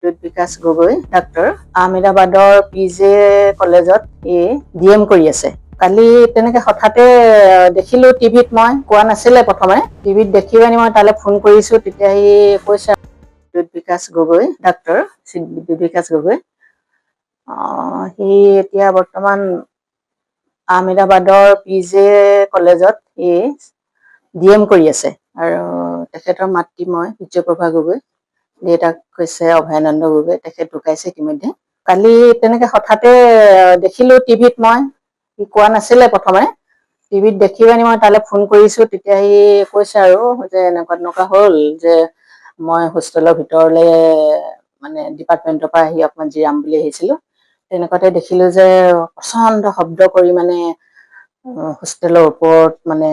Bikash Gogoi doctor আহমেদাবাদৰ PJ কলেজত DM কৰি আছে। কালি তেনেকে হঠাতে দেখিলো টিভিত, মই কোৱা নাছিলে প্ৰথমে, টিভিত দেখি আনি মই তালৈ ফোন কৰিছো, তেতিয়া সি কৈছে বিকাশ গগৈ ডাক্তৰ বিকাশ গগৈ সি এতিয়া বৰ্তমান আহমেদাবাদৰ PJ কলেজত DM কৰি আছে। আৰু তেখেতৰ মাতৃ মই সূৰ্যপ্ৰভা গগৈ, দেউতাক হৈছে অভয়ানন্দ গগৈ, তেখেত ঢুকাইছে ইতিমধ্যে। কালি তেনেকে হঠাতে দেখিলো টিভিত, মই সি কোৱা নাছিলে প্ৰথমে, টিভিত দেখি আনি মই তালৈ ফোন কৰিছো, তেতিয়া সি কৈছে আৰু যে এনেকুৱা হ'ল যে মই হোষ্টেলৰ ভিতৰলে মানে ডিপাৰ্টমেণ্টৰ পৰা আহি অকমান জিৰাম বুলি আহিছিলো। তেনেকুৱাতে দেখিলো যে প্ৰচণ্ড শব্দ কৰি মানে হোষ্টেলৰ ওপৰত মানে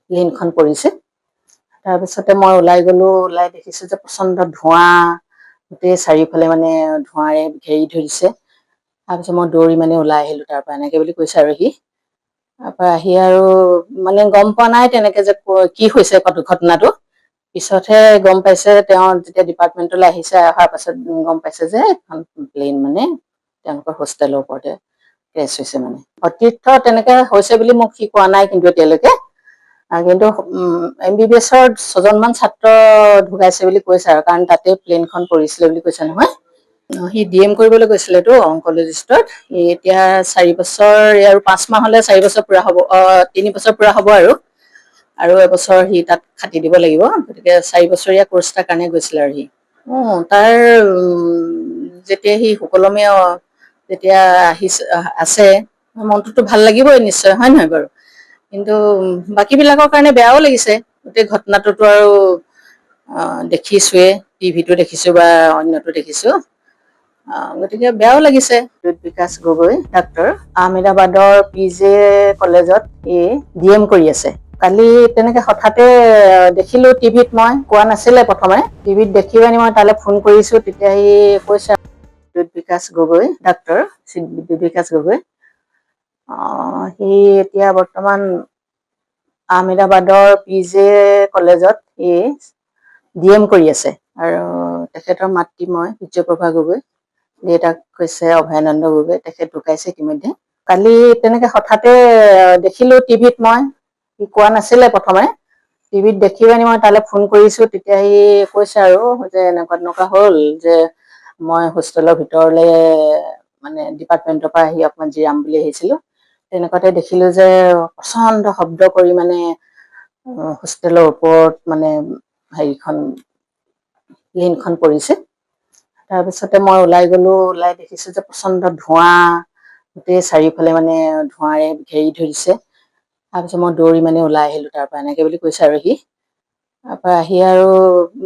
প্লেনখন পৰিছে। তাৰপিছতে মই ওলাই গলো, ওলাই দেখিছো যে প্ৰচণ্ড ধোঁৱা, গোটেই চাৰিওফালে মানে ধোঁৱাৰে ঘেৰি ধৰিছে। তাৰপিছত মই দৌৰি মানে ওলাই আহিলো তাৰ পৰা, এনেকে বুলি কৈছে আৰু সি। তাৰপৰা আহি আৰু মানে গম পোৱা নাই তেনেকে যে কি হৈছে ঘটনাটো, পিছতহে গম পাইছে। তেওঁ যেতিয়া ডিপাৰ্টমেণ্টলৈ আহিছে, অহাৰ পাছত গম পাইছে যে এখন প্লেন মানে তেওঁলোকৰ হোষ্টেলৰ ওপৰতে ক্ৰেছ হৈছে। মানে অতীৰ্থ তেনেকে হৈছে বুলি মোক সি কোৱা নাই কিন্তু এতিয়ালৈকে, কিন্তু MBBS-ৰ 6জনমান ছাত্ৰ ঢুকাইছে বুলি কৈছে আৰু, কাৰণ তাতে প্লেনখন পৰিছিলে বুলি কৈছে নহয়। সি DM কৰিবলৈ গৈছিলেতো অংকলজিষ্টত। এতিয়া 4 বছৰ আৰু 5 মাহ হলে 4 বছৰ পুৰা হ'ব, 3 বছৰ পুৰা হ'ব আৰু এবছৰ সি তাত খাটি দিব লাগিব। গতিকে 4 বছৰীয়া কোৰ্চ এটাৰ কাৰণে গৈছিলে আৰু সি। তাৰ যেতিয়া সি সুকলমে যেতিয়া আছে, মনটোতো ভাল লাগিবই নিশ্চয়, হয় নহয় বাৰু? কিন্তু বাকী বিলাকৰ কাৰণে বেয়াও লাগিছে। গোটেই ঘটনাটোতো আৰু দেখিছোৱে, টিভিটো দেখিছো বা অন্যটো দেখিছো, গতিকে বেয়াও লাগিছে। বিকাশ গগৈ ডাক্তৰ আহমেদাবাদৰ PJ কলেজত DM কৰি আছে। কালি তেনেকে হঠাতে দেখিলো টিভিত, মই কোৱা নাছিলে প্ৰথমে, টিভিত দেখি আনি মই তালৈ ফোন কৰিছো, তেতিয়া সি কৈছে বিকাশ গগৈ ডাক্তৰ বিকাশ গগৈ সি এতিয়া বৰ্তমান আহমেদাবাদৰ PJ কলেজত DM কৰি আছে। আৰু তেখেতৰ মাতৃ মই সূৰ্যপ্ৰভা গগৈ, দেউতাক হৈছে অভয়ানন্দ গগৈ, তেখেত ঢুকাইছে ইতিমধ্যে। কালি তেনেকে হঠাতে দেখিলো টিভিত, মই সি কোৱা নাছিলে প্ৰথমে, টিভিত দেখি আনি মই তালৈ ফোন কৰিছো, তেতিয়া সি কৈছে আৰু যে এনেকুৱা হ'ল যে মই হোষ্টেলৰ ভিতৰলে মানে ডিপাৰ্টমেণ্টৰ পৰা আহি অকমান জিৰাম বুলি আহিছিলো। তেনেকুৱাতে দেখিলো যে প্ৰচণ্ড শব্দ কৰি মানে হোষ্টেলৰ ওপৰত মানে প্লেনখন পৰিছে। তাৰপিছতে মই ওলাই গলো, ওলাই দেখিছো যে প্ৰচণ্ড ধোঁৱা, গোটেই চাৰিওফালে মানে ধোঁৱাৰে ঘেৰি ধৰিছে। তাৰপিছত মই দৌৰি মানে ওলাই আহিলো তাৰ পৰা, এনেকে বুলি কৈছে আৰু সি। তাৰপৰা আহি আৰু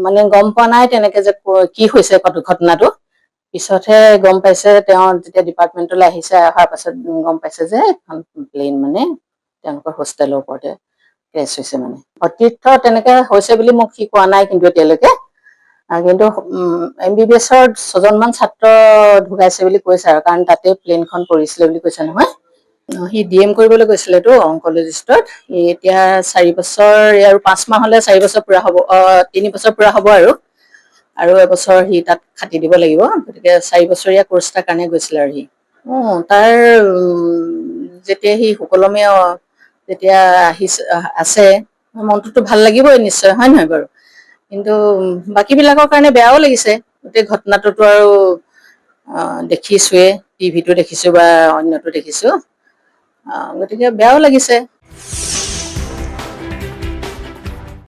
মানে গম পোৱা নাই তেনেকে যে কি হৈছে ঘটনাটো, পিছতহে গম পাইছে। তেওঁ যেতিয়া ডিপাৰ্টমেণ্টলৈ আহিছে, অহাৰ পাছত গম পাইছে যে এখন প্লেন মানে তেওঁলোকৰ হোষ্টেলৰ ওপৰতে ক্ৰেছ হৈছে। মানে অতীৰ্থ তেনেকে হৈছে বুলি মোক সি কোৱা নাই কিন্তু এতিয়ালৈকে, কিন্তু MBBS-ৰ 6জনমান ছাত্ৰ ঢুকাইছে বুলি কৈছে আৰু, কাৰণ তাতে প্লেনখন পৰিছিলে বুলি কৈছে নহয়। সি DM কৰিবলৈ গৈছিলেতো অংকলজিষ্টত। এতিয়া 4 বছৰ আৰু 5 মাহ হলে 4 বছৰ পুৰা হ'ব, 3 বছৰ পুৰা হ'ব আৰু এবছৰ সি তাত খাটি দিব লাগিব। গতিকে 4 বছৰীয়া কোৰ্চ এটাৰ কাৰণে গৈছিলে আৰু সি। তাৰ যেতিয়া সি সুকলমে যেতিয়া আছে, মনটোতো ভাল লাগিবই নিশ্চয়, হয় নহয় বাৰু? কিন্তু বাকী বিলাকৰ কাৰণে বেয়াও লাগিছে। গোটেই ঘটনাটোতো আৰু দেখিছোৱে, টিভিটো দেখিছো বা অন্যটো দেখিছো, গতিকে বেয়াও লাগিছে।